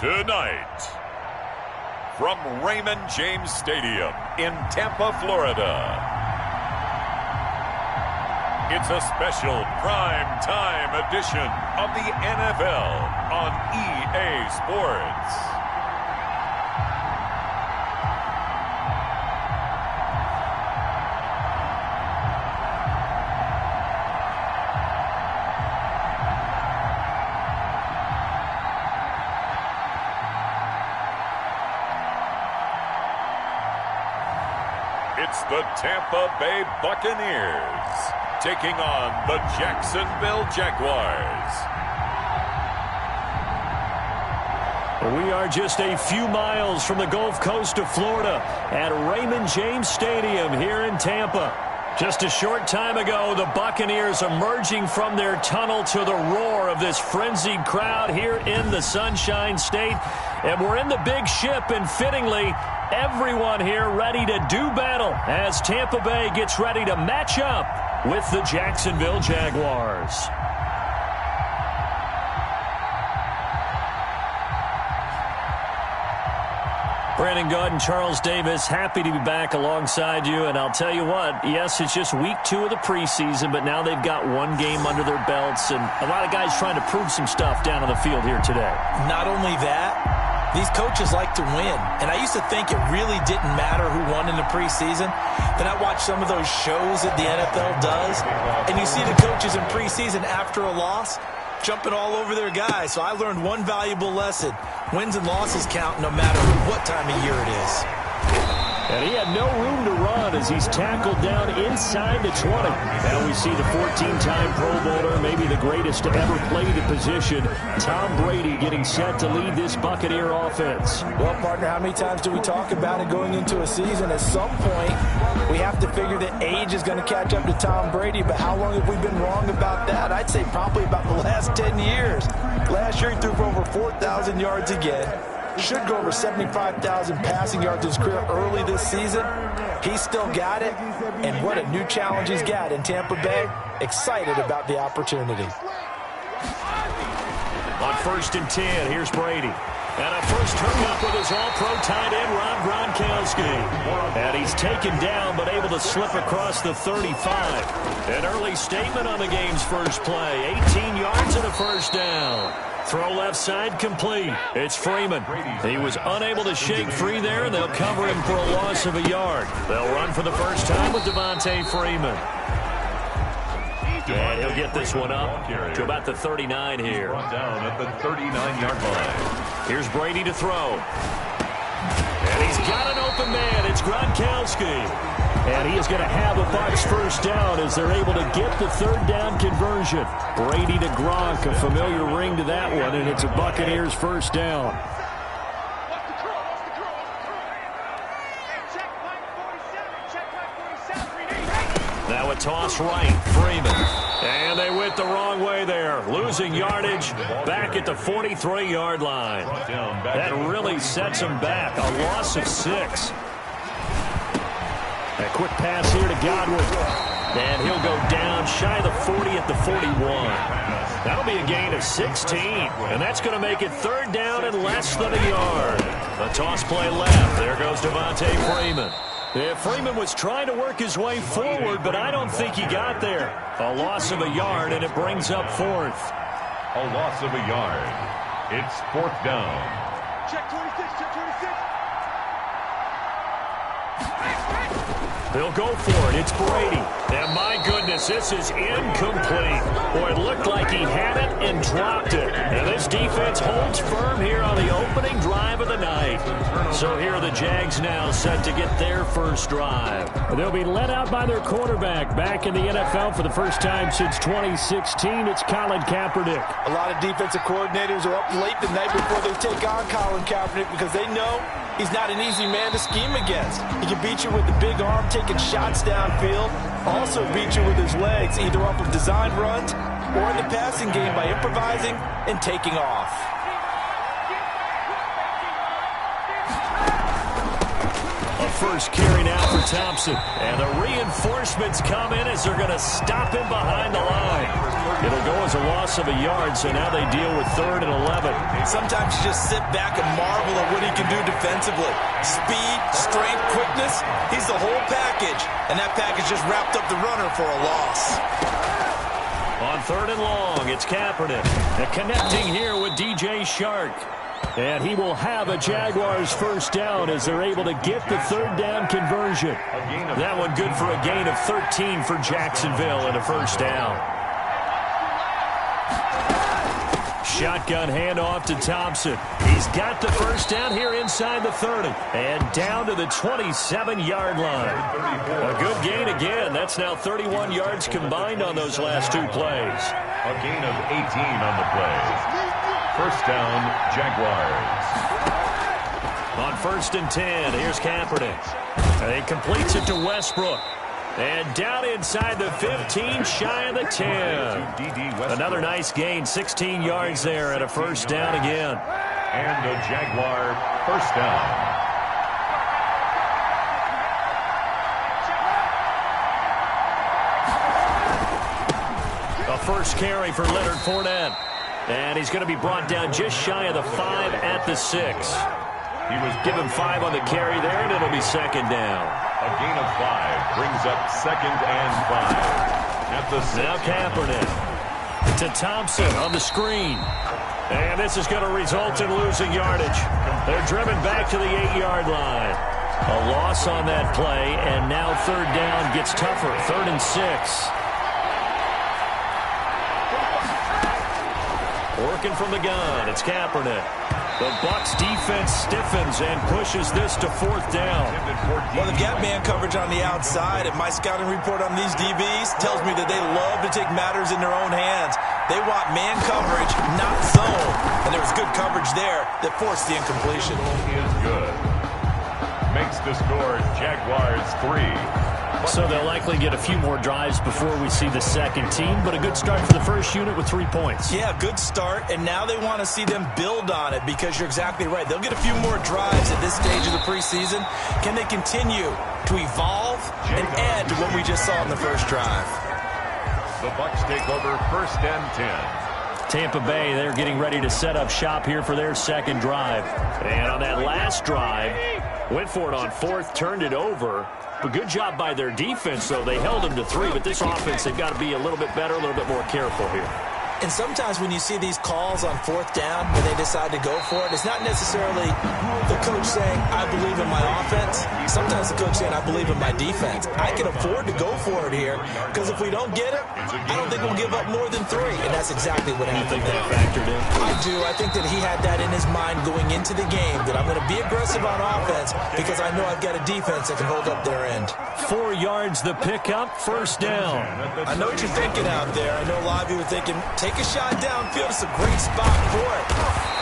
Tonight, from Raymond James Stadium in Tampa, Florida, it's a special prime time edition of the NFL on EA Sports. It's the Tampa Bay Buccaneers taking on the Jacksonville Jaguars. We are just a few miles from the Gulf Coast of Florida at Raymond James Stadium here in Tampa. Just a short time ago, the Buccaneers emerging from their tunnel to the roar of this frenzied crowd here in the Sunshine State. And we're in the big ship, and fittingly, everyone here ready to do battle as Tampa Bay gets ready to match up with the Jacksonville Jaguars. Brandon Gaud and Charles Davis, happy to be back alongside you. And I'll tell you what, yes, it's just week 2 of the preseason, but now they've got one game under their belts, and a lot of guys trying to prove some stuff down on the field here today. Not only that, these coaches like to win. And I used to think it really didn't matter who won in the preseason. Then I watched some of those shows that the NFL does, and you see the coaches in preseason after a loss jumping all over their guys. So I learned one valuable lesson. Wins and losses count no matter what time of year it is. And he had no room to run as he's tackled down inside the 20. Now we see the 14-time Pro Bowler, maybe the greatest to ever play the position, Tom Brady, getting set to lead this Buccaneer offense. Well, partner, how many times do we talk about it going into a season? At some point, we have to figure that age is going to catch up to Tom Brady, but how long have we been wrong about that? I'd say probably about the last 10 years. Last year, he threw for over 4,000 yards again. Should go over 75,000 passing yards in his career early this season. He's still got it, and what a new challenge he's got in Tampa Bay. Excited about the opportunity. On 1st and 10, here's Brady. And a first hookup with his all-pro tight end, Rob Gronkowski. And he's taken down, but able to slip across the 35. An early statement on the game's first play. 18 yards and a first down. Throw left side complete. It's Freeman. He was unable to shake free there, and they'll cover him for a loss of a yard. They'll run for the first time with Devontae Freeman. And he'll get this one up to about the 39 here. Down at the 39-yard line. Here's Brady to throw. And he's got an open man. It's Gronkowski. And he is going to have a Bucs first down as they're able to get the third down conversion. Brady to Gronk, a familiar ring to that one, and it's a Buccaneers first down. Now a toss right, Freeman. And they went the wrong way there. Losing yardage back at the 43-yard line. That really sets them back. A loss of 6. A quick pass here to Godwin. And he'll go down shy of the 40 at the 41. That'll be a gain of 16. And that's going to make it third down and less than a yard. A toss play left. There goes Devontae Freeman. Yeah, Freeman was trying to work his way forward, but I don't think he got there. A loss of a yard, and it brings up 4th. A loss of a yard. It's 4th down. Check 26, check 26. They'll go for it. It's Brady. And my goodness, this is incomplete. Boy, it looked like he had it and dropped it. And this defense holds firm here on the opening drive of the night. So here are the Jags now set to get their first drive. They'll be led out by their quarterback back in the NFL for the first time since 2016. It's Colin Kaepernick. A lot of defensive coordinators are up late the night before they take on Colin Kaepernick because they know he's not an easy man to scheme against. He can beat you with the big arm, taking shots downfield. Also beat you with his legs, either off of design runs or in the passing game by improvising and taking off. A first carry now for Thompson. And the reinforcements come in as they're going to stop him behind the line. It'll go as a loss of a yard, so now they deal with 3rd and 11. Sometimes you just sit back and marvel at what he can do defensively. Speed, strength, quickness, he's the whole package. And that package just wrapped up the runner for a loss. On 3rd and long, it's Kaepernick. And connecting here with DJ Shark. And he will have a Jaguars first down as they're able to get the 3rd down conversion. That one good for a gain of 13 for Jacksonville and a first down. Shotgun handoff to Thompson. He's got the first down here inside the 30. And down to the 27-yard line. A good gain again. That's now 31 yards combined on those last 2 plays. A gain of 18 on the play. First down, Jaguars. On 1st and 10, here's Kaepernick. He completes it to Westbrook. And down inside the 15, shy of the 10. Another nice gain, 16 yards there, and a first down again. And a Jaguar first down. A first carry for Leonard Fournette. And he's going to be brought down just shy of the 5 at the 6. He was given 5 on the carry there, and it'll be second down. A gain of 5 brings up 2nd and 5. At the 6. Now Kaepernick to Thompson on the screen. And this is going to result in losing yardage. They're driven back to the 8-yard line. A loss on that play, and now 3rd down gets tougher. 3rd and 6. Working from the gun, it's Kaepernick. The Bucs defense stiffens and pushes this to 4th down. Well, the gap man coverage on the outside, and my scouting report on these DBs tells me that they love to take matters in their own hands. They want man coverage, not zone. And there was good coverage there that forced the incompletion. Is good. Makes the score Jaguars 3. So they'll likely get a few more drives before we see the second team, but a good start for the first unit with 3 points. Yeah, good start, and now they want to see them build on it because you're exactly right. They'll get a few more drives at this stage of the preseason. Can they continue to evolve and add to what we just saw in the first drive? The Bucs take over 1st and 10. Tampa Bay, they're getting ready to set up shop here for their second drive. And on that last drive, went for it on 4th, turned it over. A good job by their defense, though. They held them to 3, but this offense, they've got to be a little bit better, a little bit more careful here. And sometimes when you see these calls on 4th down, when they decide to go for it, it's not necessarily the coach saying, I believe in my offense. Sometimes the coach saying, I believe in my defense. I can afford to go for it here, because if we don't get it, I don't think we'll give up more than 3. And that's exactly what happened there. Factored in? I do. I think that he had that in his mind going into the game, that I'm going to be aggressive on offense because I know I've got a defense that can hold up their end. 4 yards the pickup, first down. I know what you're thinking out there. I know a lot of you are thinking, take a shot downfield. It's a great spot for it.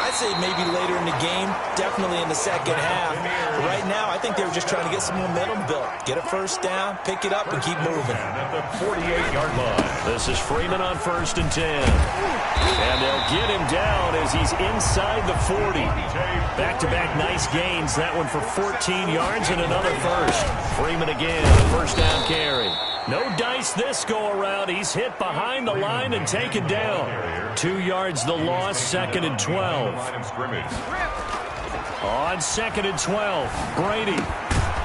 I'd say maybe later in the game, definitely in the second half. But right now, I think they were just trying to get some momentum built. Get a first down, pick it up, and keep moving. At the 48-yard line. This is Freeman on 1st and 10. And they'll get him down as he's inside the 40. Back-to-back nice gains. That one for 14 yards and another first. Freeman again, first down carry. No dice this go-around. He's hit behind the line and taken down. 2 yards the loss, 2nd and 12. On 2nd and 12, Brady.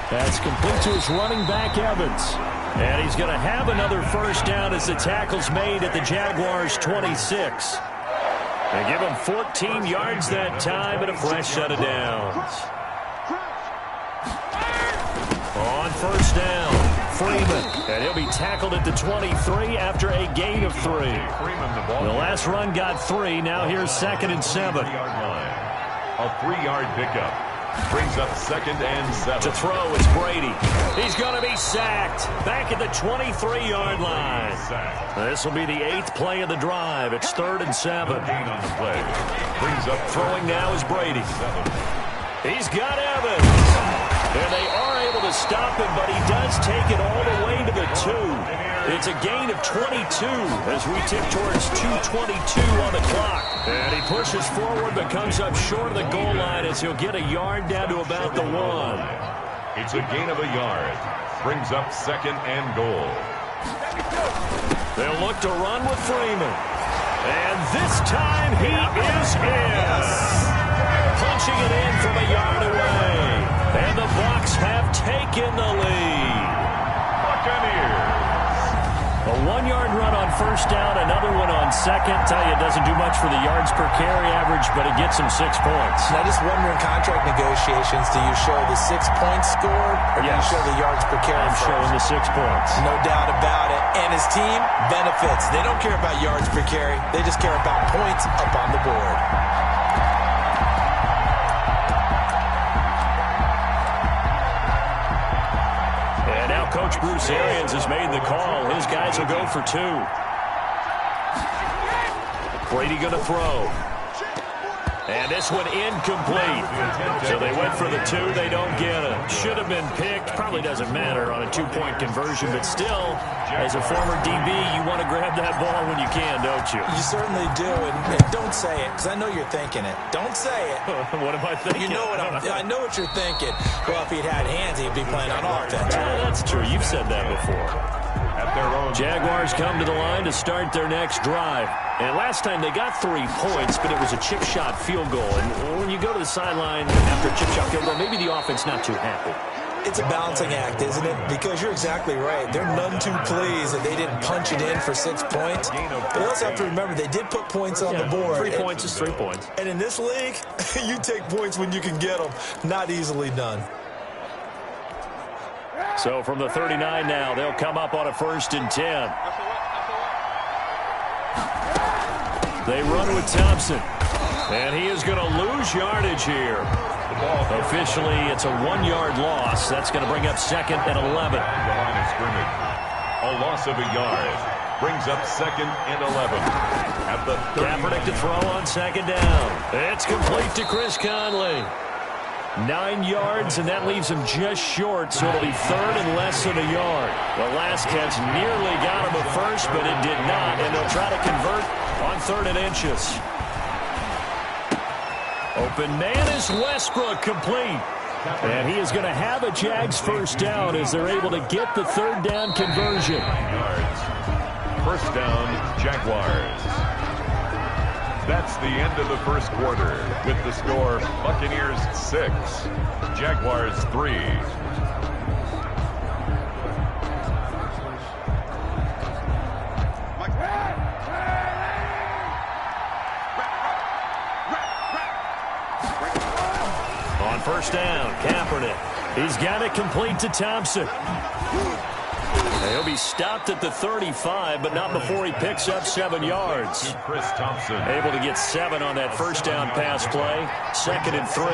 That's complete to his running back, Evans. And he's going to have another first down as the tackle's made at the Jaguars' 26. They give him 14 yards that time and a fresh set of downs. On first down, Freeman. And he'll be tackled at the 23 after a gain of 3. The last run got 3. Now here's 2nd and 7. A 3-yard pickup. Brings up 2nd and 7. To throw is Brady. He's going to be sacked. Back at the 23-yard line. This will be the 8th play of the drive. It's 3rd and 7. Gain on the play. Brings up throwing now is Brady. He's got Evans. And they are able to stop him, but he does take it all the way to the 2. It's a gain of 22 as we tick towards 2:22 on the clock. And he pushes forward but comes up short of the goal line as he'll get a yard down to about the 1. It's a gain of a yard. Brings up 2nd and goal. They'll look to run with Freeman. And this time he is in. Punching it in from a yard away. And the Bucs have taken the lead. Buccaneers. A 1-yard run on first down, another one on second. Tell you, it doesn't do much for the yards per carry average, but it gets him 6 points. Now, just wondering, contract negotiations, do you show the 6 points scored, or do you show the yards per carry? I'm showing the 6 points. No doubt about it. And his team benefits. They don't care about yards per carry. They just care about points up on the board. Coach Bruce Arians has made the call. His guys will go for 2. Brady going to throw. And this one incomplete. So they went for the 2. They don't get it. Should have been picked. Probably doesn't matter on a 2-point conversion. But still, as a former DB, you want to grab that ball when you can, don't you? You certainly do. And don't say it, because I know you're thinking it. Don't say it. What am I thinking? You know what I know what you're thinking. Well, if he'd had hands, he'd be playing on offense. That's true. You've said that before. At their own. Jaguars come to the line to start their next drive. And last time they got 3 points, but it was a chip shot field goal. And when you go to the sideline after a chip shot field goal, maybe the offense not too happy. It's a balancing act, isn't it? Because you're exactly right. They're none too pleased that they didn't punch it in for 6 points. But they also have to remember they did put points on the board. 3 points is 3 points. And in this league, you take points when you can get them. Not easily done. So from the 39 now, they'll come up on a 1st and 10. They run with Thompson. And he is going to lose yardage here. Officially, it's a 1-yard loss. That's going to bring up 2nd and 11. The line of scrimmage. A loss of a yard. Brings up 2nd and 11. At the 30. Kaepernick to throw on 2nd down. It's complete to Chris Conley. 9 yards, and that leaves him just short, so it'll be 3rd and less than a yard. The last catch nearly got him at first, but it did not, and they'll try to convert on 3rd and inches. Open man is Westbrook, complete. And he is going to have a Jags 1st down as they're able to get the 3rd down conversion. 9 yards. 1st down, Jaguars. That's the end of the 1st quarter with the score Buccaneers 6, Jaguars 3. On 1st down, Kaepernick. He's got it complete to Thompson. He'll be stopped at the 35, but not before he picks up 7 yards. Chris Thompson. Able to get 7 on that 1st down pass play. 2nd and 3.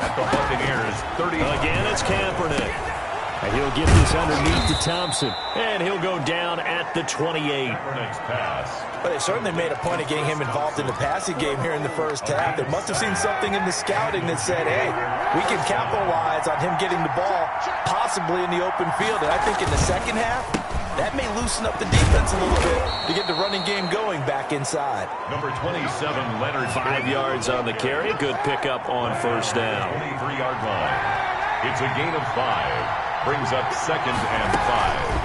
At the Buccaneers 30. Again, it's Kaepernick. And he'll get this underneath to Thompson. And he'll go down at the 28. Kaepernick's pass. But they certainly made a point of getting him involved in the passing game here in the 1st half. They must have seen something in the scouting that said, hey, we can capitalize on him getting the ball possibly in the open field. And I think in the 2nd half, that may loosen up the defense a little bit to get the running game going back inside. Number 27, Leonard. 5 yards on the carry. Good pickup on 1st down. 23-yard line. It's a gain of 5. Brings up 2nd and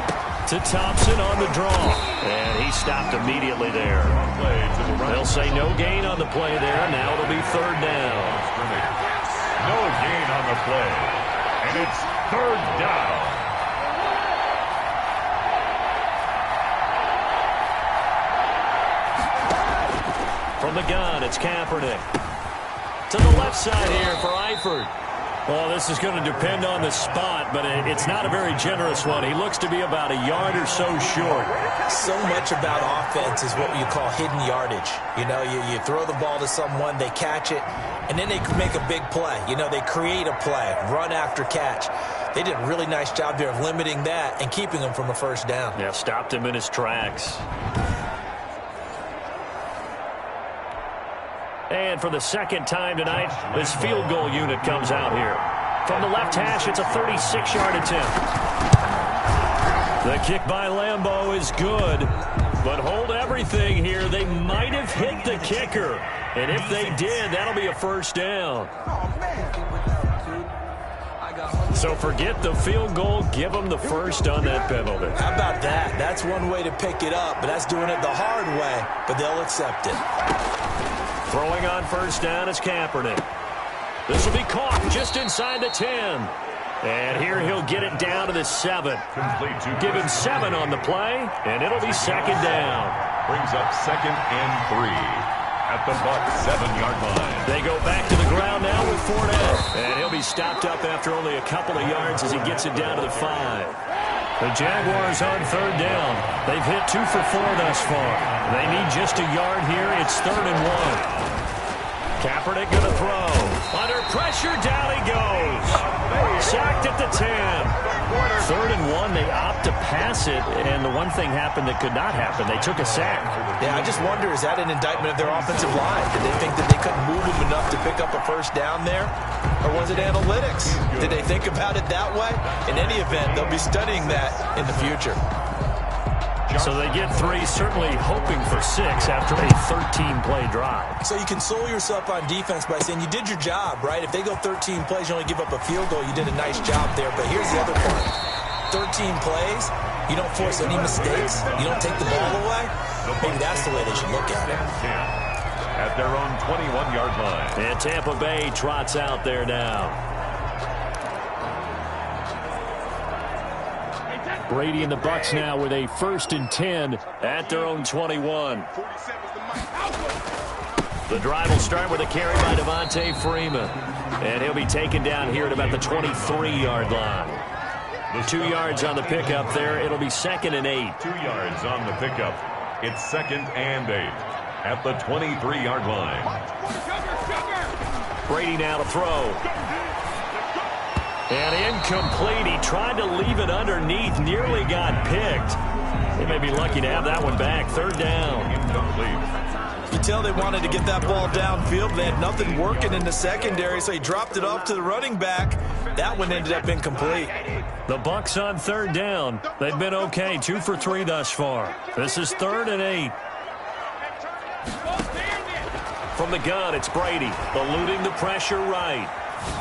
5. To Thompson on the draw. And he stopped immediately there. They'll say no gain on the play there. Now it'll be 3rd down. No gain on the play. And it's 3rd down. From the gun, it's Kaepernick. To the left side here for Eifert. Well, this is going to depend on the spot, but it's not a very generous one. He looks to be about a yard or so short. So much about offense is what you call hidden yardage. You know, you throw the ball to someone, they catch it, and then they make a big play. You know, they create a play, run after catch. They did a really nice job there of limiting that and keeping him from a 1st down. Yeah, stopped him in his tracks. And for the 2nd time tonight, this field goal unit comes out here. From the left hash, it's a 36-yard attempt. The kick by Lambeau is good, but hold everything here. They might have hit the kicker, and if they did, that'll be a 1st down. So forget the field goal. Give them the first on that penalty. How about that? That's one way to pick it up, but that's doing it the hard way. But they'll accept it. Throwing on first down is Kaepernick. This will be caught just inside the 10. And here he'll get it down to the 7. Give him 7 on the play, and it'll be second down. Brings up 2nd and 3 at the Buck 7-yard line. They go back to the ground now with Fournette. And he'll be stopped up after only a couple of yards as he gets it down to the 5. The Jaguars on third down. They've hit 2 for 4 thus far. They need just a yard here. It's 3rd and 1. Kaepernick going to throw. Under pressure, down he goes. Sacked at the 10. 3rd and 1, they opt to pass it, and the one thing happened that could not happen. They took a sack. Yeah, I just wonder, is that an indictment of their offensive line? Did they think that they couldn't move him enough to pick up a first down there? Or was it analytics? Did they think about it that way? In any event, they'll be studying that in the future. So they get 3, certainly hoping for 6 after a 13-play drive. So you console yourself on defense by saying you did your job, right? If they go 13 plays, you only give up a field goal, you did a nice job there. But here's the other part. 13 plays, you don't force any mistakes, you don't take the ball away. Maybe that's the way they should look at it. At their own 21-yard line. And Tampa Bay trots out there now. Brady and the Bucs now with a 1st and 10 at their own 21. The drive will start with a carry by Devontae Freeman. And he'll be taken down here at about the 23-yard line. 2 yards on the pickup there. It'll be 2nd and 8. 2 yards on the pickup. It's 2nd and 8 at the 23-yard line. Brady now to throw. And incomplete. He tried to leave it underneath. Nearly got picked. They may be lucky to have that one back. 3rd down. Incomplete. You tell they wanted to get that ball downfield. They had nothing working in the secondary, so he dropped it off to the running back. That one ended up incomplete. The Bucs on 3rd down. They've been okay. 2 for 3 thus far. This is 3rd and 8. From the gun, it's Brady. Eluding the pressure right.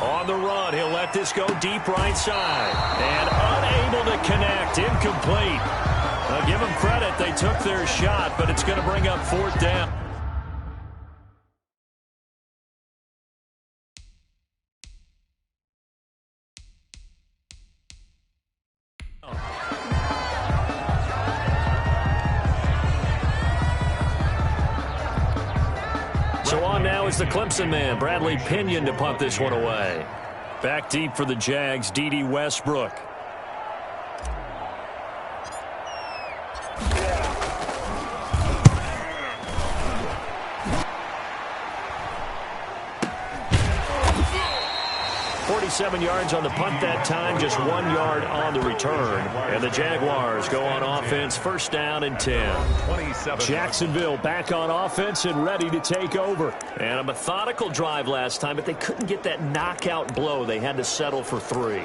On the run, he'll let this go deep right side. And unable to connect. Incomplete. I'll give them credit. They took their shot, but it's going to bring up 4th down. So on now is the Clemson man, Bradley Pinion, to punt this one away. Back deep for the Jags, D.D. Westbrook. .47 yards on the punt that time, just 1 yard on the return. And the Jaguars go on offense, 1st down and 10. Jacksonville back on offense and ready to take over. And a methodical drive last time, but they couldn't get that knockout blow. They had to settle for 3.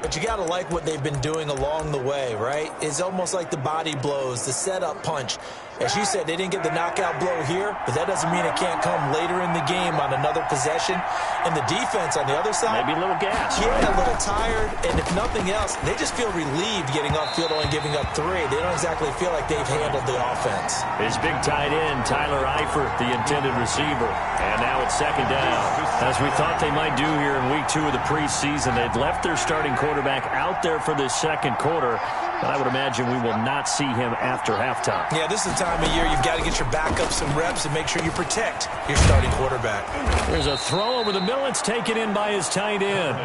But you got to like what they've been doing along the way, right? It's almost like the body blows, the setup punch. As you said, they didn't get the knockout blow here, but that doesn't mean it can't come later in the game on another possession. And the defense on the other side, maybe a little gas. Yeah, a little tired. And if nothing else, they just feel relieved getting upfield, only giving up 3. They don't exactly feel like they've handled the offense. His big tight end, Tyler Eifert, the intended receiver. And now it's 2nd down. As we thought they might do here in week 2 of the preseason, they'd left their starting quarterback out there for this 2nd quarter. But I would imagine we will not see him after halftime. Yeah, this is the time of year you've got to get your backup some reps and make sure you protect your starting quarterback. There's a throw over the middle. It's taken in by his tight end.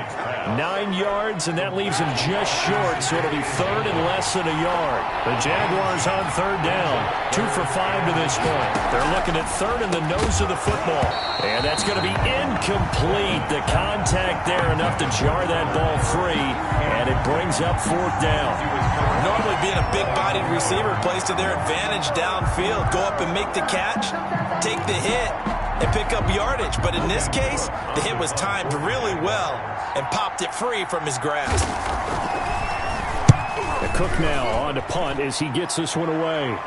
9 yards, and that leaves him just short, so it'll be 3rd and less than a yard. The Jaguars on 3rd down. 2 for 5 to this point. They're looking at 3rd in the nose of the football. And that's going to be incomplete. The contact there enough to jar that ball free, and it brings up 4th down. Normally being a big-bodied receiver plays to their advantage downfield. Go up and make the catch, take the hit, and pick up yardage. But in this case, the hit was timed really well and popped it free from his grasp. The Cook now on to punt as he gets this one away.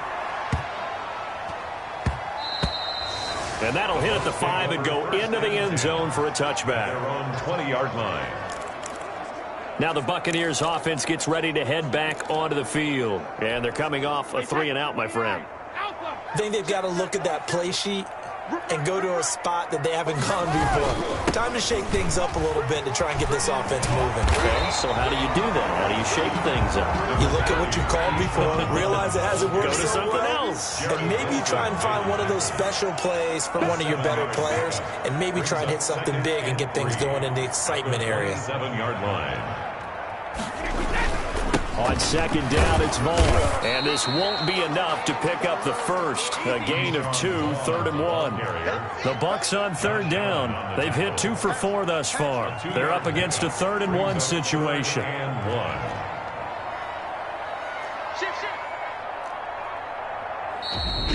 And that'll hit at the 5 and go into the end zone for a touchback. Their own 20-yard line. Now the Buccaneers offense gets ready to head back onto the field. And they're coming off a 3-and-out, my friend. I think they've got to look at that play sheet and go to a spot that they haven't gone before. Time to shake things up a little bit to try and get this offense moving. Okay, so how do you do that? How do you shake things up? You look at what you called before, realize it hasn't worked Go to so something well, else. and maybe you try and find one of those special plays from one of your better players, and maybe try and hit something big and get things going in the excitement area. 7-yard line. On second down, it's Vaughn. And this won't be enough to pick up the first. A gain of 2, 3rd and 1. The Bucs on third down. They've hit 2 for 4 thus far. They're up against a 3rd and 1 situation.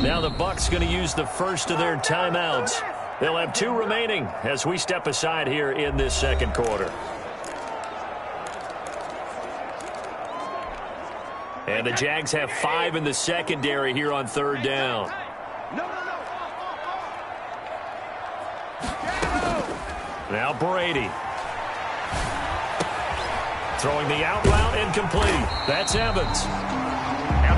Now the Bucs going to use the first of their timeouts. They'll have 2 remaining as we step aside here in this second quarter. And the Jags have 5 in the secondary here on third down. Now Brady. Throwing the out route incomplete. That's Evans.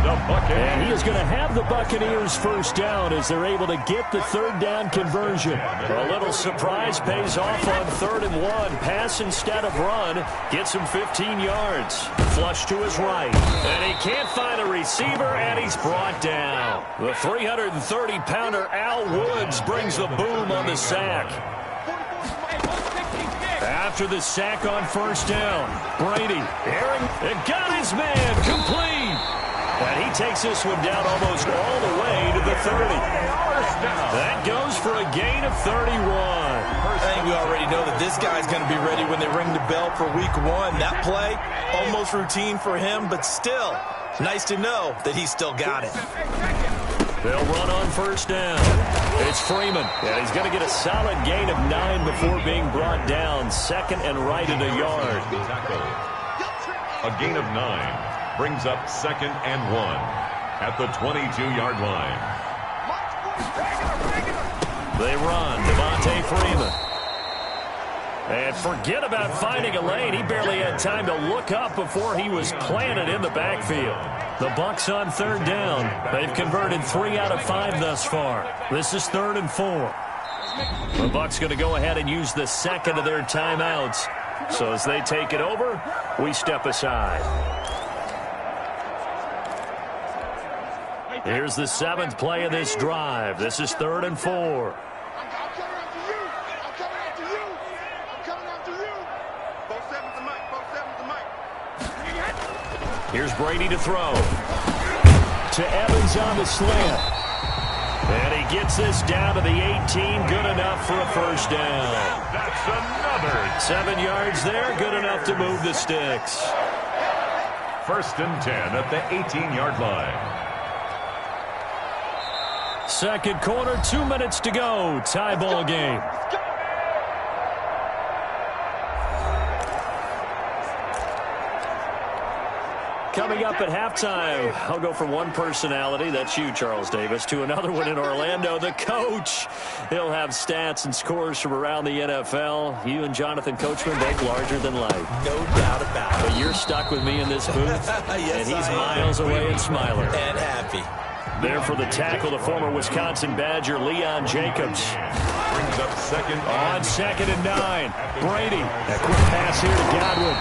And he is going to have the Buccaneers first down as they're able to get the third down conversion. A little surprise pays off on 3rd and 1. Pass instead of run. Gets him 15 yards. Flush to his right. And he can't find a receiver, and he's brought down. The 330-pounder Al Woods brings the boom on the sack. After the sack on first down, Brady, Aaron, and got his man complete. And he takes this one down almost all the way to the 30. That goes for a gain of 31. I think we already know that this guy's going to be ready when they ring the bell for week 1. That play, almost routine for him, but still, nice to know that he's still got it. They'll run on first down. It's Freeman, and he's going to get a solid gain of 9 before being brought down. Second and right at a yard. A gain of 9 brings up 2nd and 1 at the 22-yard line. They run. Devontae Freeman. And forget about finding a lane. He barely had time to look up before he was planted in the backfield. The Bucs on third down. They've converted 3 out of 5 thus far. This is 3rd and 4. The Bucs going to go ahead and use the second of their timeouts. So as they take it over, we step aside. Here's the 7th play of this drive. This is 3rd and 4. Here's Brady to throw. To Evans on the slant. And he gets this down to the 18. Good enough for a first down. That's another. 7 yards there. Good enough to move the sticks. 1st and 10 at the 18-yard line. Second quarter, 2 minutes to go. Tie ball game. Coming up at halftime, I'll go from one personality, that's you, Charles Davis, to another one in Orlando, the coach. He'll have stats and scores from around the NFL. You and Jonathan Coachman both larger than life. No doubt about it. But you're stuck with me in this booth, Yes, and he's miles away and smiling. And happy. There for the tackle, the former Wisconsin Badger, Leon Jacobs. Brings up 2nd On 2nd and 9, Brady. A quick pass here to Godwin.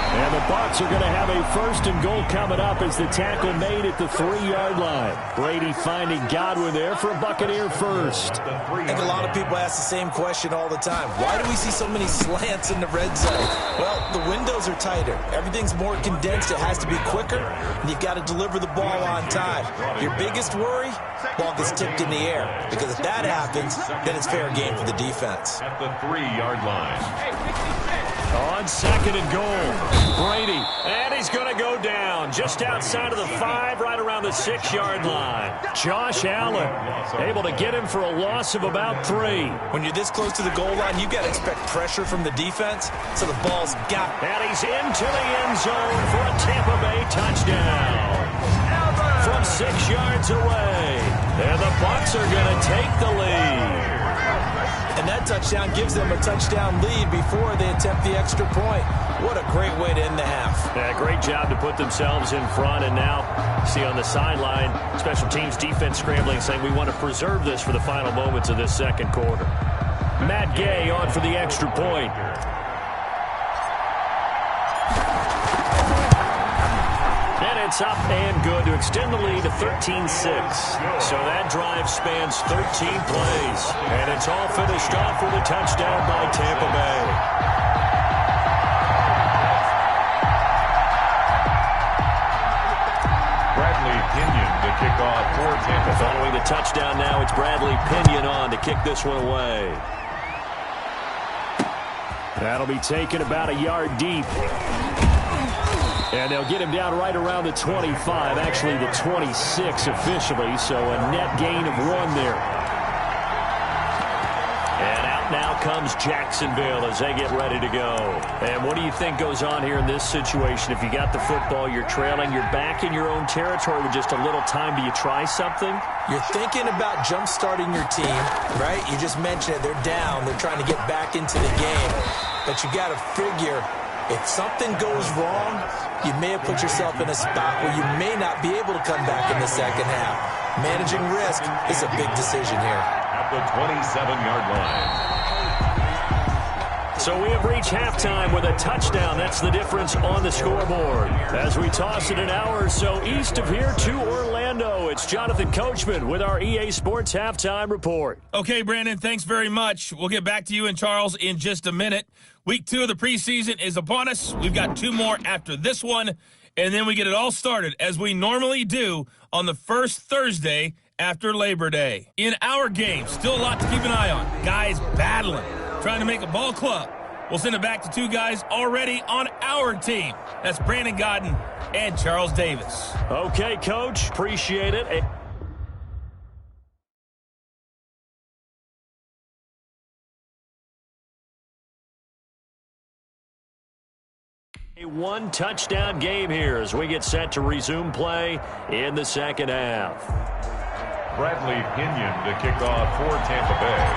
And the Bucs are going to have a 1st and goal coming up as the tackle made at the 3-yard line. Brady finding Godwin there for a Buccaneer first. I think a lot of people ask the same question all the time. Why do we see so many slants in the red zone? Well, the windows are tighter. Everything's more condensed. It has to be quicker, and you've got to deliver the ball on time. Your biggest worry? Ball gets tipped in the air. Because if that happens, then it's fair game for the defense. at the 3-yard line. On 2nd and goal, Brady, and he's going to go down just outside of the 5, right around the 6-yard line. Josh Allen able to get him for a loss of about 3. When you're this close to the goal line, you've got to expect pressure from the defense, so the ball's got. And he's into the end zone for a Tampa Bay touchdown. From from 6 yards away. And the Bucs are going to take the lead. And that touchdown gives them a touchdown lead before they attempt the extra point. What a great way to end the half. Yeah, great job to put themselves in front. And now, see on the sideline, special teams defense scrambling, saying we want to preserve this for the final moments of this second quarter. Matt Gay on for the extra point. It's up and good to extend the lead to 13-6. So that drive spans 13 plays. And it's all finished off with a touchdown by Tampa Bay. Bradley Pinion to kick off for Tampa. Following the touchdown now, it's Bradley Pinion on to kick this one away. That'll be taken about a yard deep. And they'll get him down right around the 25, actually the 26 officially, so a net gain of 1 there. And out now comes Jacksonville as they get ready to go. And what do you think goes on here in this situation? If you got the football, you're trailing, you're back in your own territory with just a little time. Do you try something? You're thinking about jump-starting your team, right? You just mentioned it. They're down. They're trying to get back into the game. But you got to figure, if something goes wrong, you may have put yourself in a spot where you may not be able to come back in the second half. Managing risk is a big decision here. At the 27-yard line. So we have reached halftime with a touchdown. That's the difference on the scoreboard. As we toss it an hour or so east of here to Orlando, it's Jonathan Coachman with our EA Sports Halftime Report. Okay, Brandon, thanks very much. We'll get back to you and Charles in just a minute. Week 2 of the preseason is upon us. We've got 2 more after this one, and then we get it all started, as we normally do, on the first Thursday after Labor Day. In our game, still a lot to keep an eye on. Guys battling, trying to make a ball club. We'll send it back to 2 guys already on our team. That's Brandon Godden and Charles Davis. Okay, Coach, appreciate it. A 1-touchdown game here as we get set to resume play in the second half. Bradley Pinion to kick off for Tampa Bay.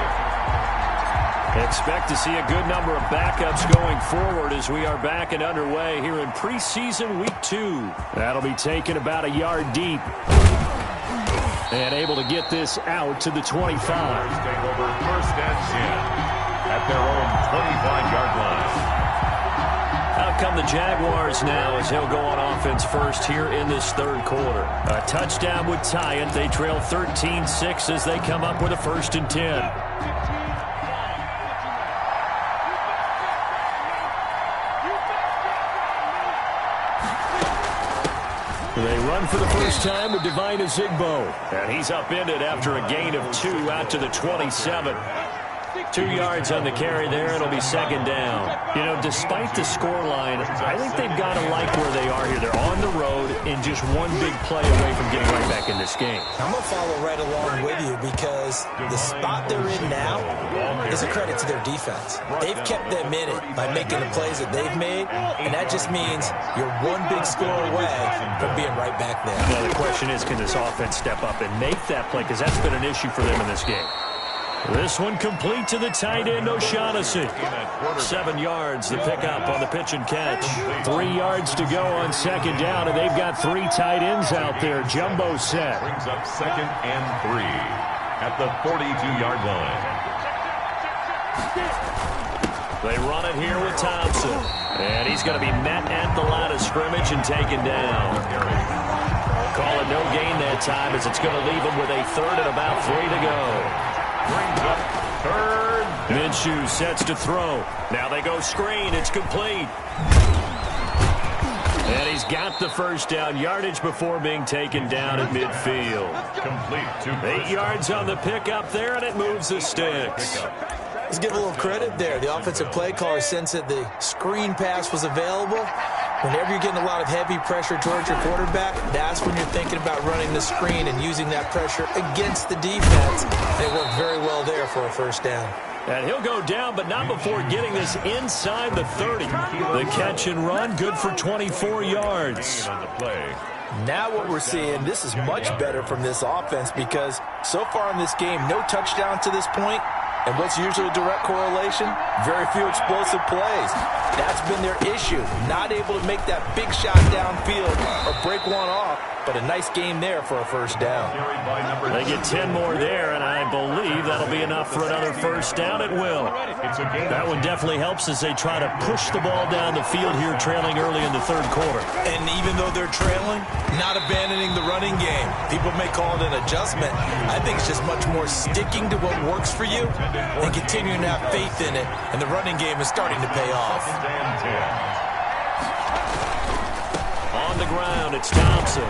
Expect to see a good number of backups going forward as we are back and underway here in preseason week 2. That'll be taken about a yard deep. And able to get this out to the 25. Take over 1st and 10 at their own 25-yard line. Out come the Jaguars now as he'll go on offense first here in this third quarter. A touchdown would tie it. They trail 13-6 as they come up with a 1st and 10. They run for the first time with Divine Azigbo. And he's upended after a gain of 2 out to the 27. 2 yards on the carry there. It'll be 2nd down. You know, despite the scoreline, I think they've got to like where they are here. They're on the road and just one big play away from getting right back in this game. I'm going to follow right along with you because the spot they're in now is a credit to their defense. They've kept them in it by making the plays that they've made, and that just means you're one big score away from being right back there. Now, the question is, can this offense step up and make that play? Because that's been an issue for them in this game. This one complete to the tight end, O'Shaughnessy. 7 yards, the pickup on the pitch and catch. 3 yards to go on 2nd down, and they've got 3 tight ends out there. Jumbo set. Brings up 2nd and 3 at the 42-yard line. They run it here with Thompson. And he's going to be met at the line of scrimmage and taken down. Call it no gain that time as it's going to leave him with a 3rd and about 3 to go. Brings up 3rd. Minshew sets to throw. Now they go screen. It's complete. And he's got the 1st down. Yardage before being taken down at midfield. Complete to 8 yards on the pickup there, and it moves the sticks. Let's give a little credit there. The offensive play caller sensed that the screen pass was available. Whenever you're getting a lot of heavy pressure towards your quarterback, that's when you're thinking about running the screen and using that pressure against the defense. They worked very well there for a 1st down. And he'll go down, but not before getting this inside the 30. The catch and run, good for 24 yards. on the play. Now what we're seeing, this is much better from this offense because so far in this game, no touchdown to this point. And what's usually a direct correlation? Very few explosive plays. That's been their issue. Not able to make that big shot downfield or break one off, but a nice game there for a first down. They get 10 more there, and I believe that'll be enough for another first down. It will. That one definitely helps as they try to push the ball down the field here, trailing early in the third quarter. And even though they're trailing, not abandoning the running game. People may call it an adjustment. I think it's just much more sticking to what works for you and continuing to have faith in it. And the running game is starting to pay off. On the ground, it's Thompson.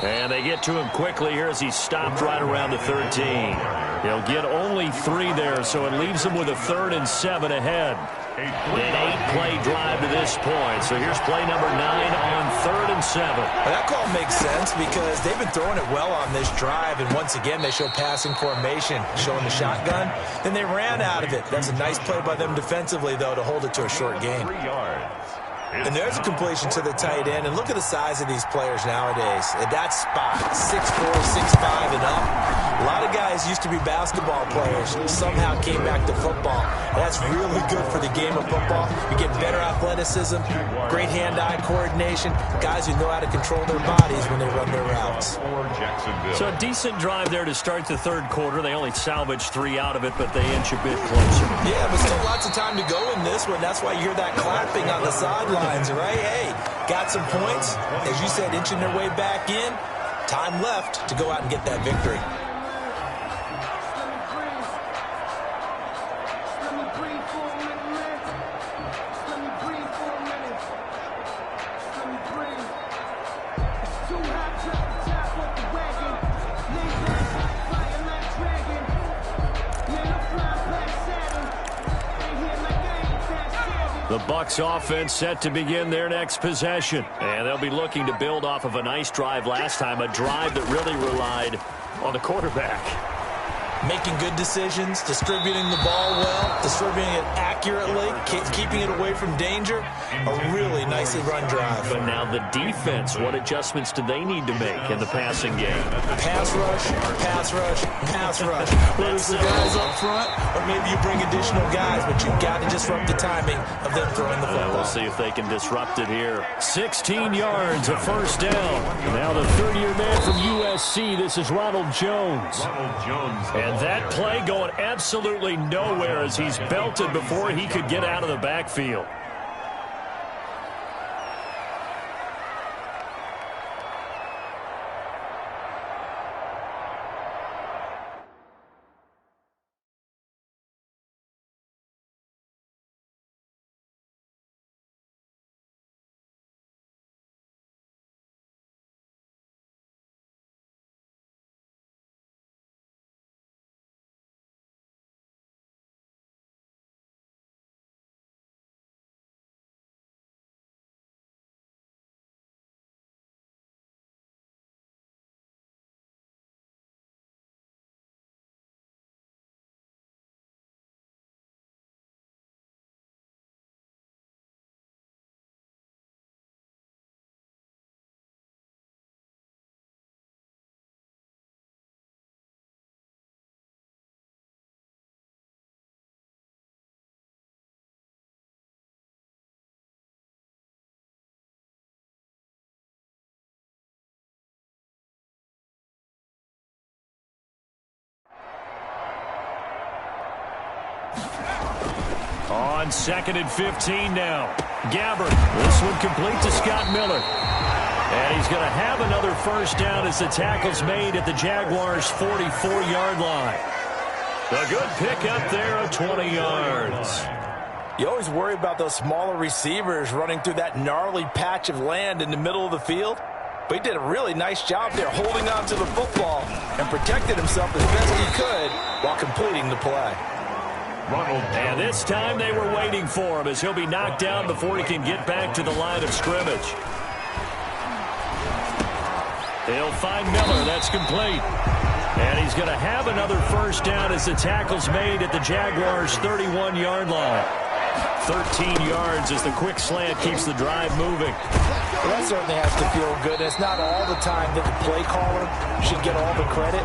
And they get to him quickly here as he's stopped right around the 13. He'll get only 3 there, so it leaves him with a 3rd and 7 ahead. An 8-play drive to this point. So here's play number 9 on 3rd and 7. Well, that call makes sense because they've been throwing it well on this drive, and once again they show passing formation, showing the shotgun. Then they ran out of it. That's a nice play by them defensively, though, to hold it to a short game. 3 yards. And there's a completion to the tight end. And look at the size of these players nowadays. At that spot, 6'4", 6'5", and up. A lot of guys used to be basketball players. Somehow came back to football. And that's really good for the game of football. You get better athleticism, great hand-eye coordination, guys who know how to control their bodies when they run their routes. So a decent drive there to start the third quarter. They only salvaged 3 out of it, but they inch a bit closer. Yeah, but still lots of time to go in this one. That's why you hear that clapping on the sidelines, right? Hey, got some points. As you said, inching their way back in. Time left to go out and get that victory. The Bucs offense set to begin their next possession. And they'll be looking to build off of a nice drive last time, a drive that really relied on the quarterback. Making good decisions, distributing the ball well, distributing it accurately, keeping it away from danger. A really nicely run drive. But now the defense, what adjustments do they need to make in the passing game? Pass rush, pass rush, pass rush. Whether it's the guys up front or maybe you bring additional guys, but you've got to disrupt the timing of them throwing the football. We'll see if they can disrupt it here. 16 yards, a first down. Now the third-year man from USC, this is Ronald Jones. And that play going absolutely nowhere as he's belted before he could get out of the backfield. On 2nd and 15 now. Gabbard, this one complete to Scott Miller. And he's going to have another first down as the tackle's made at the Jaguars' 44-yard line. A good pickup there of 20 yards. You always worry about those smaller receivers running through that gnarly patch of land in the middle of the field. But he did a really nice job there holding on to the football and protected himself as best he could while completing the play. And this time they were waiting for him as he'll be knocked down before he can get back to the line of scrimmage. They'll find Miller. That's complete. And he's going to have another first down as the tackle's made at the Jaguars' 31-yard line. 13 yards as the quick slant keeps the drive moving. Well, that certainly has to feel good. It's not all the time that the play caller should get all the credit.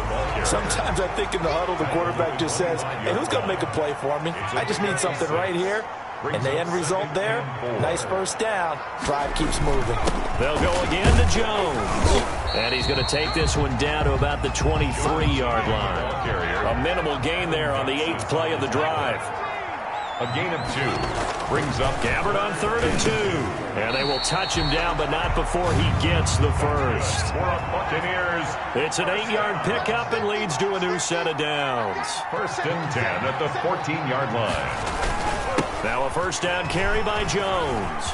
Sometimes I think in the huddle, the quarterback just says, hey, who's going to make a play for me? I just need something right here. And the end result there, nice first down. Drive keeps moving. They'll go again to Jones. And he's going to take this one down to about the 23-yard line. A minimal gain there on the 8th play of the drive. A gain of 2 brings up Gabbard on 3rd and 2. And they will touch him down, but not before he gets the first. for the Buccaneers. It's an 8-yard pickup and leads to a new set of downs. 1st and 10 at the 14-yard line. Now a first down carry by Jones.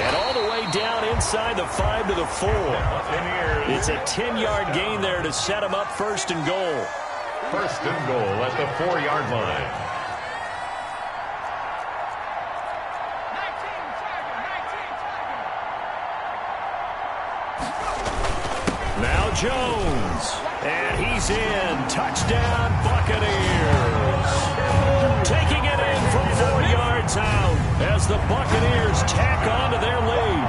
And all the way down inside the 5 to the 4. It's a 10-yard gain there to set him up 1st and goal. 1st and goal at the 4-yard line. Now Jones, and he's in. Touchdown, Buccaneers. Taking it in from 4 yards out as the Buccaneers tack on to their lead.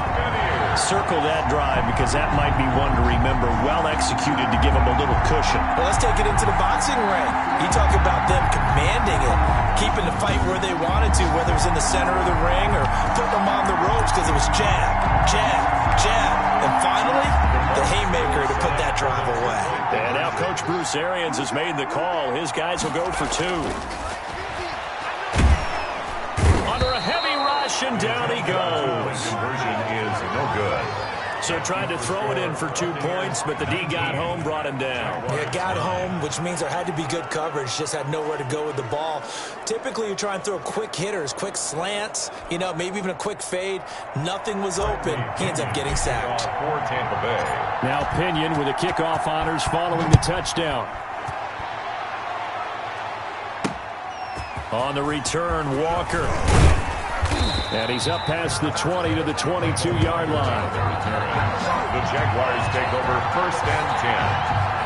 Circle that drive because that might be one to remember. Well executed to give them a little cushion. Well, let's take it into the boxing ring. You talk about them commanding it, keeping the fight where they wanted to, whether it was in the center of the ring or putting them on the ropes because it was jab, jab, jab. And finally, the haymaker to put that drive away. And now Coach Bruce Arians has made the call. His guys will go for 2. Under a heavy rush, and down he goes. Conversion is no good. So tried to throw it in for 2 points, but the D got home, brought him down. Yeah, got home, which means there had to be good coverage. Just had nowhere to go with the ball. Typically, you try and throw quick hitters, quick slants, you know, maybe even a quick fade. Nothing was open. He ends up getting sacked. For Tampa Bay. Now Pinion with the kickoff honors following the touchdown. On the return, Walker. And he's up past the 20 to the 22-yard line. The Jaguars take over 1st and 10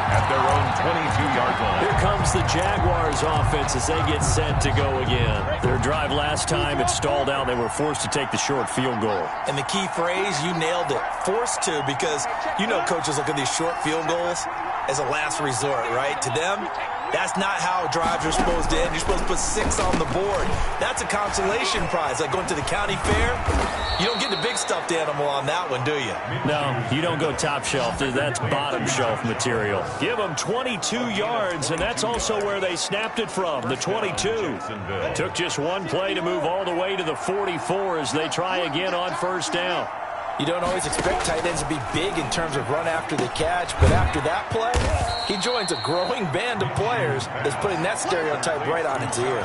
at their own 22-yard line. Here comes the Jaguars offense as they get set to go again. Their drive last time, it stalled out. They were forced to take the short field goal. And the key phrase, you nailed it, forced to, because you know coaches look at these short field goals as a last resort, right? To them, that's not how drives are supposed to end. You're supposed to put 6 on the board. That's a consolation prize, like going to the county fair. You don't get the big stuffed animal on that one, do you? No, you don't go top shelf. That's bottom shelf material. Give them 22 yards, and that's also where they snapped it from, the 22. Took just one play to move all the way to the 44 as they try again on 1st down. You don't always expect tight ends to be big in terms of run after the catch, but after that play, he joins a growing band of players that's putting that stereotype right on its ear.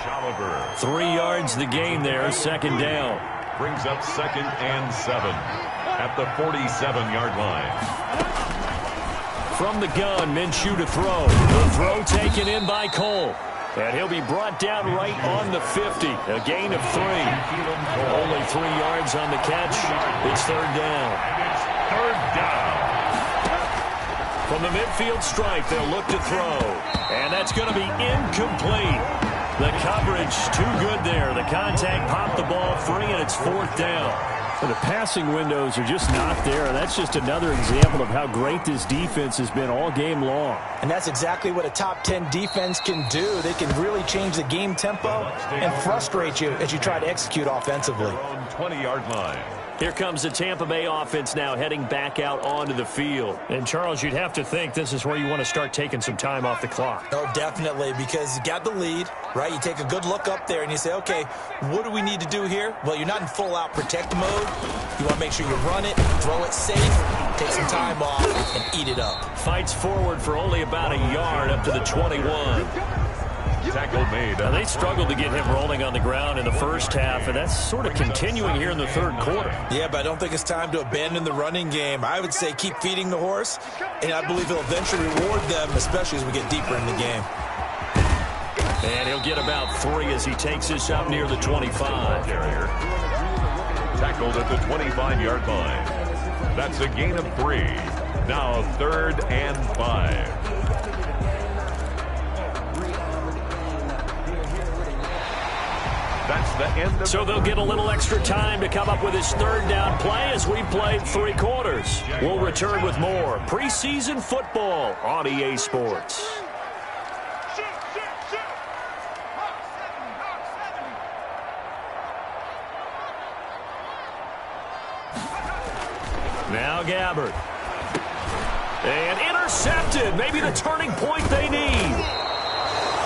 3 yards the gain there, 2nd down. Brings up 2nd and 7 at the 47-yard line. From the gun, Minshew to throw. The throw taken in by Cole. And he'll be brought down right on the 50. A gain of 3. Only 3 yards on the catch. It's 3rd down. It's 3rd down. From the midfield stripe, they'll look to throw. And that's going to be incomplete. The coverage too good there. The contact popped the ball free, and it's 4th down. So the passing windows are just not there. That's just another example of how great this defense has been all game long. And that's exactly what a top 10 defense can do. They can really change the game tempo and frustrate you as you try to execute offensively. 20-yard line. Here comes the Tampa Bay offense now heading back out onto the field. And, Charles, you'd have to think this is where you want to start taking some time off the clock. Oh, definitely, because you got the lead, right? You take a good look up there and you say, okay, what do we need to do here? Well, you're not in full-out protect mode. You want to make sure you run it, throw it safe, take some time off, and eat it up. Fights forward for only about a yard up to the 21. Tackle made. Now, they struggled to get him rolling on the ground in the first half, and that's sort of continuing here in the 3rd quarter. Yeah, but I don't think it's time to abandon the running game. I would say keep feeding the horse, and I believe he'll eventually reward them, especially as we get deeper in the game. And he'll get about 3 as he takes this up near the 25. Tackled at the 25-yard line. That's a gain of 3. Now 3rd and 5. That's the end of So they'll get a little extra time to come up with his third down play as we played 3 quarters. We'll return with more preseason football on EA Sports. Now Gabbard. And intercepted. Maybe the turning point they need.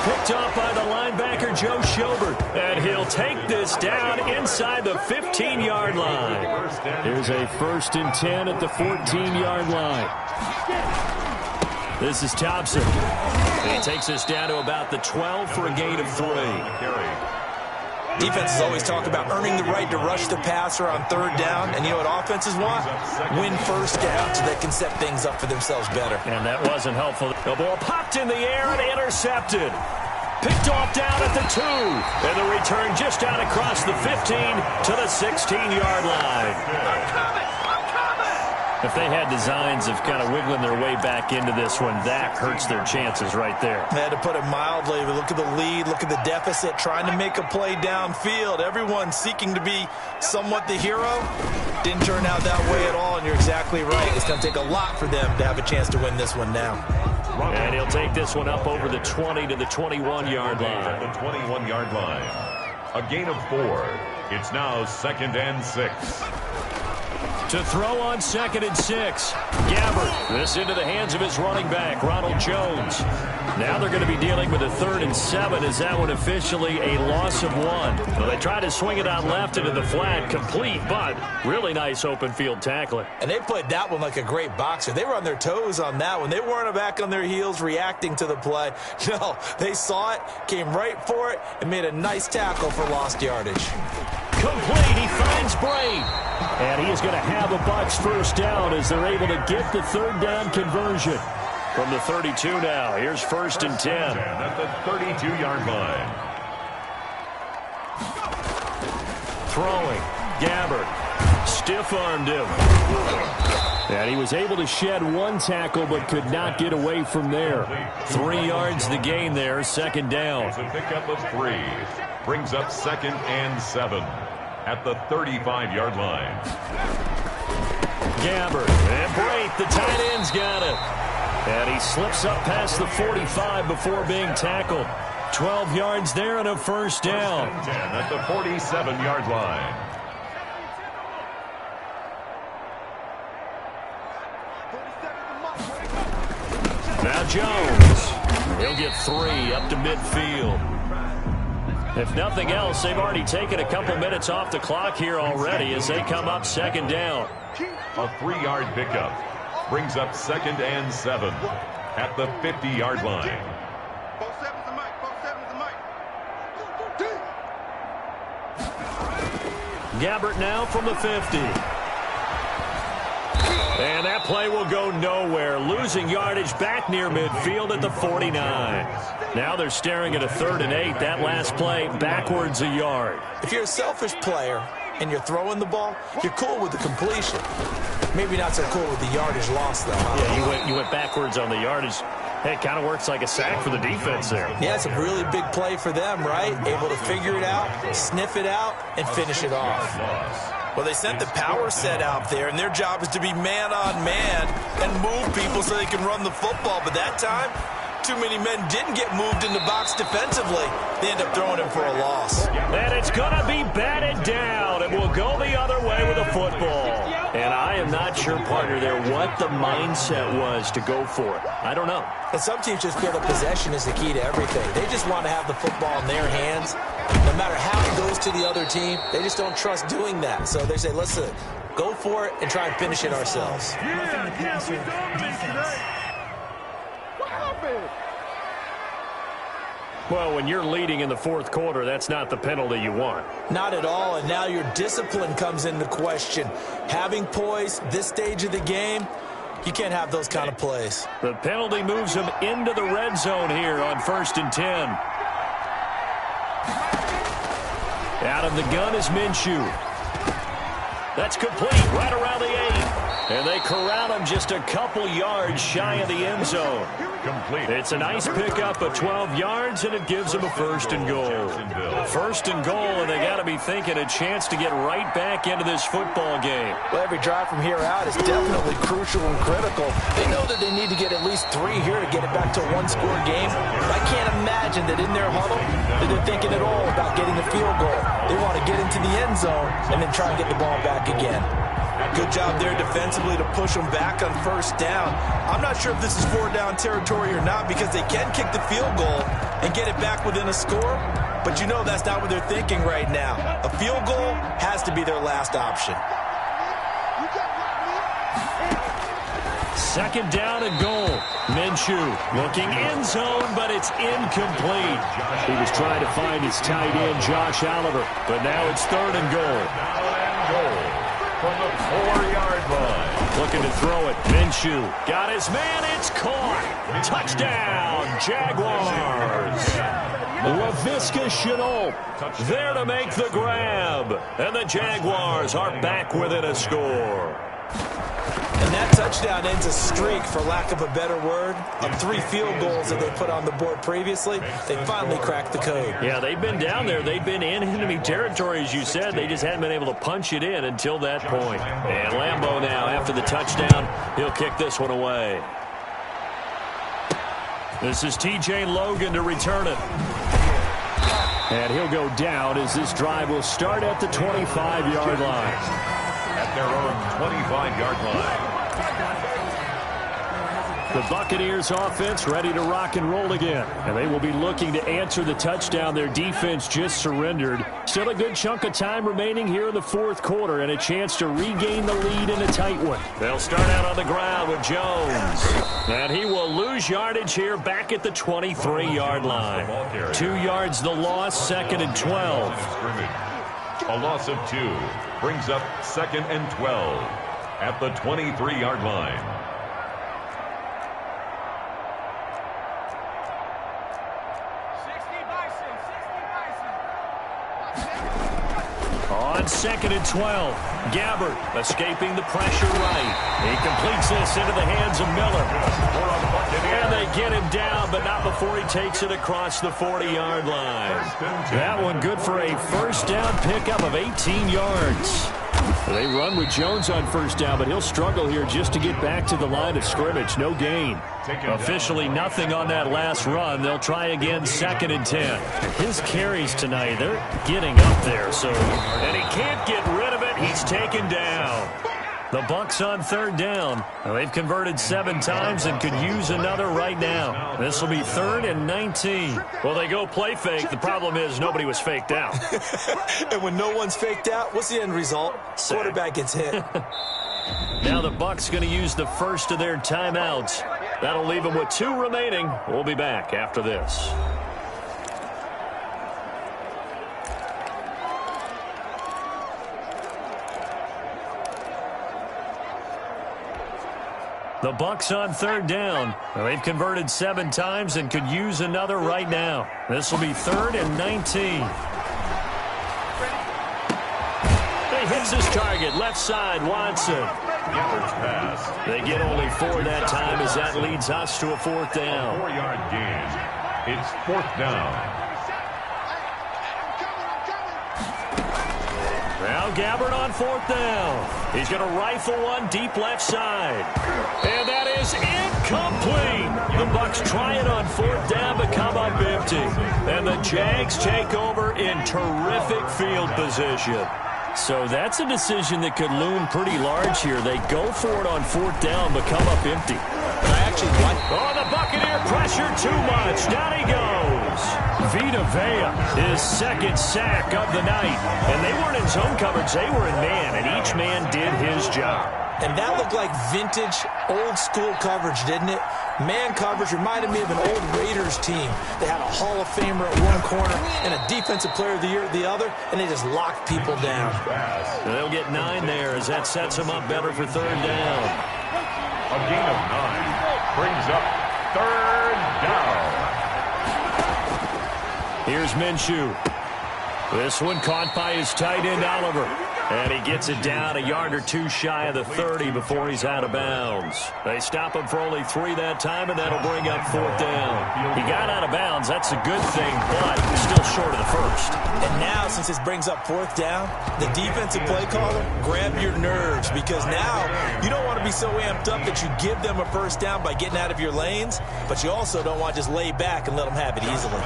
Picked off by the linebacker, Joe Schobert. And he'll take this down inside the 15-yard line. Here's a 1st and 10 at the 14-yard line. This is Thompson. And he takes us down to about the 12 for a gain of 3. Defenses always talk about earning the right to rush the passer on 3rd down. And you know what offenses want? Win 1st down so they can set things up for themselves better. And that wasn't helpful. The ball popped in the air and intercepted. Picked off down at the 2. And the return just out across the 15 to the 16-yard line. If they had designs of kind of wiggling their way back into this one, that hurts their chances right there. They had to put it mildly. Look at the lead. Look at the deficit. Trying to make a play downfield. Everyone seeking to be somewhat the hero. Didn't turn out that way at all, and you're exactly right. It's going to take a lot for them to have a chance to win this one now. And he'll take this one up over the 20 to the 21-yard line. The 21-yard line. A gain of 4. It's now 2nd and 6. To throw on 2nd and 6. Gabbard. This into the hands of his running back, Ronald Jones. Now they're going to be dealing with a 3rd and 7. Is that one officially a loss of 1? Well, they tried to swing it on left into the flat, complete, but really nice open field tackling. And they played that one like a great boxer. They were on their toes on that one. They weren't back on their heels reacting to the play. No, they saw it, came right for it, and made a nice tackle for lost yardage. Complete. He finds Braid. And he is going to have a Bucs 1st down as they're able to get the 3rd down conversion. From the 32 now, here's 1st and 10. At the 32-yard line. Throwing. Gabbard. Stiff-armed him. And he was able to shed 1 tackle but could not get away from there. 3 yards the gain there, 2nd down. It's a pickup of 3. Brings up 2nd and 7 at the 35-yard line. Gabbard and Braith, the tight end's got it. And he slips up past the 45 before being tackled. 12 yards there and a 1st down. 10 at the 47-yard line. Now Jones. He'll get 3 up to midfield. If nothing else, they've already taken a couple minutes off the clock here already as they come up 2nd down. A 3-yard pickup. Brings up 2nd and 7 at the 50-yard line. Gabbert now from the 50. And that play will go nowhere. Losing yardage back near midfield at the 49. Now they're staring at a 3rd and 8. That last play backwards a yard. If you're a selfish player and you're throwing the ball, you're cool with the completion. Maybe not so cool with the yardage loss, though. Huh? Yeah, you went backwards on the yardage. Hey, it kind of works like a sack for the defense there. Yeah, it's a really big play for them, right? Able to figure it out, sniff it out, and finish it off. Well, they sent the power set out there, and their job is to be man-on-man and move people so they can run the football. But that time, too many men didn't get moved in the box defensively. They end up throwing him for a loss. And it's going to be batted down. It will go the other way with a football. And I am not sure, partner, there what the mindset was to go for it. I don't know. And some teams just feel that possession is the key to everything. They just want to have the football in their hands. No matter how it goes to the other team, they just don't trust doing that. So they say, listen, go for it and try and finish it ourselves. Well, when you're leading in the 4th quarter, that's not the penalty you want. Not at all, and now your discipline comes into question. Having poise this stage of the game, you can't have those kind of plays. The penalty moves him into the red zone here on 1st and 10. Out of the gun is Minshew. That's complete right around the 8. And they corral him just a couple yards shy of the end zone. Complete. It's a nice pickup of 12 yards, and it gives them a first and goal. First and goal, and they got to be thinking a chance to get right back into this football game. Well, every drive from here out is definitely crucial and critical. They know that they need to get at least 3 here to get it back to a one-score game. I can't imagine that in their huddle that they're thinking at all about getting a field goal. They want to get into the end zone and then try and get the ball back again. Good job there defensively to push them back on first down. I'm not sure if this is 4-down territory or not because they can kick the field goal and get it back within a score, but you know that's not what they're thinking right now. A field goal has to be their last option. Second down and goal. Minshew looking end zone, but it's incomplete. He was trying to find his tight end, Josh Oliver, but now it's third and goal. From the 4-yard line. Looking to throw it. Minshew got his man. It's caught. Touchdown, Jaguars. Laviska Shenault there to make the grab. And the Jaguars are back within a score. And that touchdown ends a streak, for lack of a better word, of 3 field goals that they put on the board previously. They finally cracked the code. Yeah, they've been down there. They've been in enemy territory, as you said. They just hadn't been able to punch it in until that point. And Lambeau now, after the touchdown, he'll kick this one away. This is T.J. Logan to return it. And he'll go down as this drive will start at the 25-yard line. At their own 25-yard line. The Buccaneers offense ready to rock and roll again. And they will be looking to answer the touchdown their defense just surrendered. Still a good chunk of time remaining here in the fourth quarter and a chance to regain the lead in a tight one. They'll start out on the ground with Jones. And he will lose yardage here back at the 23-yard line. 2 yards the loss, second and 12. A loss of 2 brings up second and 12 at the 23-yard line. On second and 12, Gabbert escaping the pressure right. He completes this into the hands of Miller. And they get him down, but not before he takes it across the 40-yard line. That one good for a first down pickup of 18 yards. They run with Jones on first down, but he'll struggle here just to get back to the line of scrimmage. No gain. Officially nothing on that last run. They'll try again second and 10. His carries tonight, they're getting up there. And he can't get rid of it. He's taken down. The Bucs on third down. They've converted 7 times and could use another right now. This will be third and 19. Well, they go play fake. The problem is nobody was faked out. And when no one's faked out, what's the end result? Quarterback gets hit. Now the Bucs going to use the first of their timeouts. That'll leave them with 2 remaining. We'll be back after this. The Bucs on third down. They've converted 7 times and could use another right now. This will be third and 19. He hits his target, left side, Watson. Gabbert's pass. They get only 4 that time as that leads us to a fourth down. 4-yard gain. It's fourth down. Now Gabbert on fourth down. He's going to rifle one deep left side. And that is incomplete. The Bucs try it on fourth down but come up empty. And the Jags take over in terrific field position. So that's a decision that could loom pretty large here. They go for it on fourth down but come up empty. But I actually like... Oh, the Buccaneer pressure too much. Down he goes. Vita Vea, his second sack of the night. And they weren't in zone coverage. They were in man, and each man did his job. And that looked like vintage, old-school coverage, didn't it? Man coverage reminded me of an old Raiders team. They had a Hall of Famer at one corner and a Defensive Player of the Year at the other, and they just locked people down. They'll get 9 there as that sets them up better for third down. A gain of 9 brings up third down. Here's Minshew. This one caught by his tight end, Oliver. And he gets it down a yard or two shy of the 30 before he's out of bounds. They stop him for only 3 that time, and that'll bring up 4th down. He got out of bounds. That's a good thing, but still short of the first. And now, since this brings up 4th down, the defensive play caller, grab your nerves, because now you don't want to be so amped up that you give them a first down by getting out of your lanes, but you also don't want to just lay back and let them have it easily.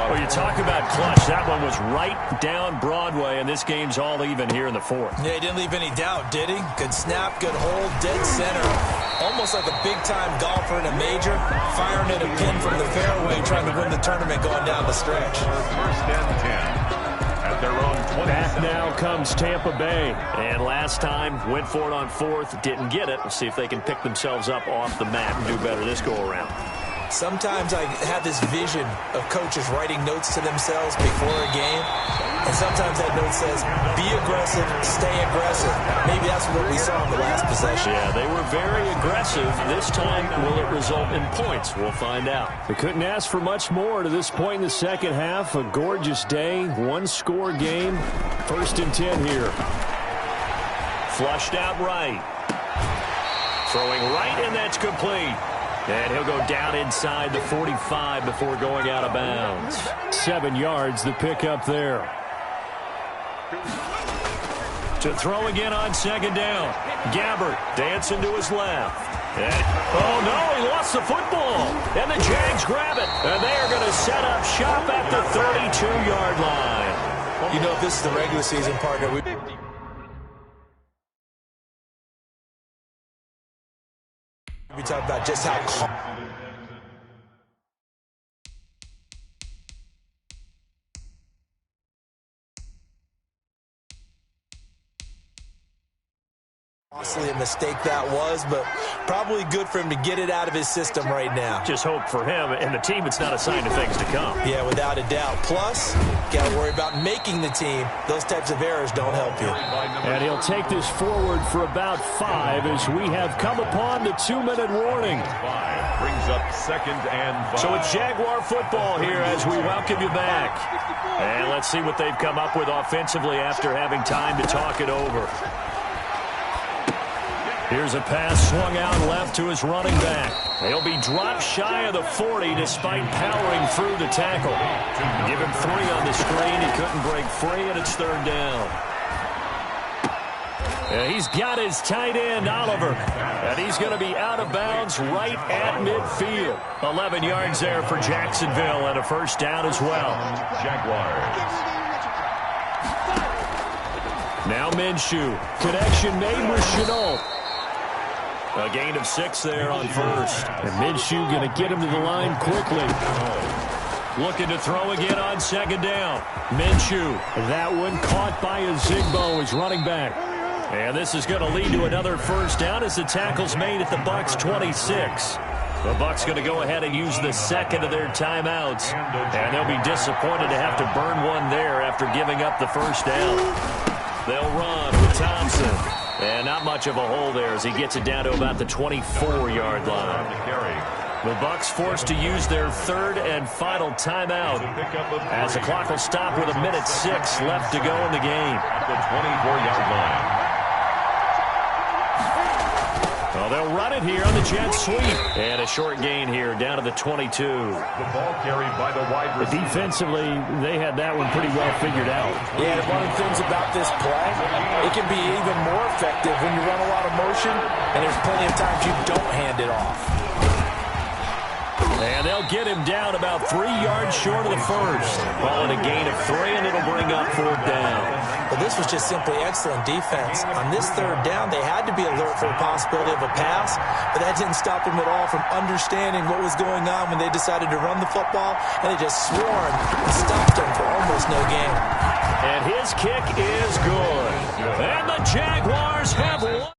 Well, you talk about clutch. That one was right down Broadway, and this game's all even here in the 4th. Yeah, he didn't leave any doubt, did he? Good snap, good hold, dead center. Almost like a big-time golfer in a major, firing at a pin from the fairway, trying to win the tournament going down the stretch. First and 10. At their own 20. Back now comes Tampa Bay. And last time, went for it on 4th, didn't get it. We'll see if they can pick themselves up off the mat and do better this go-around. Sometimes I have this vision of coaches writing notes to themselves before a game, and sometimes that note says, be aggressive, stay aggressive. Maybe that's what we saw in the last possession. Yeah, they were very aggressive. This time, will it result in points? We'll find out. They couldn't ask for much more to this point in the second half. A gorgeous day, one-score game. 1st and 10 here. Flushed out right. Throwing right, and that's complete. And he'll go down inside the 45 before going out of bounds. 7 yards, the pickup there. To throw again on 2nd down. Gabbert dancing to his left. Oh, no, he lost the football. And the Jags grab it. And they are going to set up shop at the 32-yard line. You know, if this is the regular season, partner, we talk about just how costly a mistake that was, but probably good for him to get it out of his system right now. Just hope for him and the team it's not a sign of things to come. Yeah, without a doubt. Plus, got to worry about making the team. Those types of errors don't help you. And he'll take this forward for about 5 as we have come upon the 2-minute warning. 5 brings up 2nd and 5. So it's Jaguar football here as we welcome you back. And let's see what they've come up with offensively after having time to talk it over. Here's a pass swung out left to his running back. He'll be dropped shy of the 40 despite powering through the tackle. Give him 3 on the screen. He couldn't break free, and it's 3rd down. And he's got his tight end, Oliver. And he's going to be out of bounds right at midfield. 11 yards there for Jacksonville and a 1st down as well. Jaguars. Now Minshew. Connection made with Chenault. A gain of 6 there on 1st. And Minshew going to get him to the line quickly. Looking to throw again on 2nd down. Minshew. That one caught by Azigbo as running back. And this is going to lead to another 1st down as the tackle's made at the Bucs 26. The Bucs going to go ahead and use the 2nd of their timeouts. And they'll be disappointed to have to burn one there after giving up the 1st down. They'll run with Thompson. And not much of a hole there as he gets it down to about the 24-yard line. The Bucs forced to use their 3rd and final timeout as the clock will stop with 1:06 left to go in the game. At the 24-yard line. Well, they'll run it here on the jet sweep. And a short gain here down to the 22. The ball carried by the wide receiver. Defensively, they had that one pretty well figured out. Yeah, and one of the things about this play, it can be even more effective when you run a lot of motion, and there's plenty of times you don't hand it off. And they'll get him down about 3 yards short of the 1st. Calling a gain of 3, and it'll bring up 4th down. But this was just simply excellent defense. On this 3rd down, they had to be alert for the possibility of a pass, but that didn't stop them at all from understanding what was going on when they decided to run the football, and they just swarmed and stopped them for almost no gain. And his kick is good. And the Jaguars have won.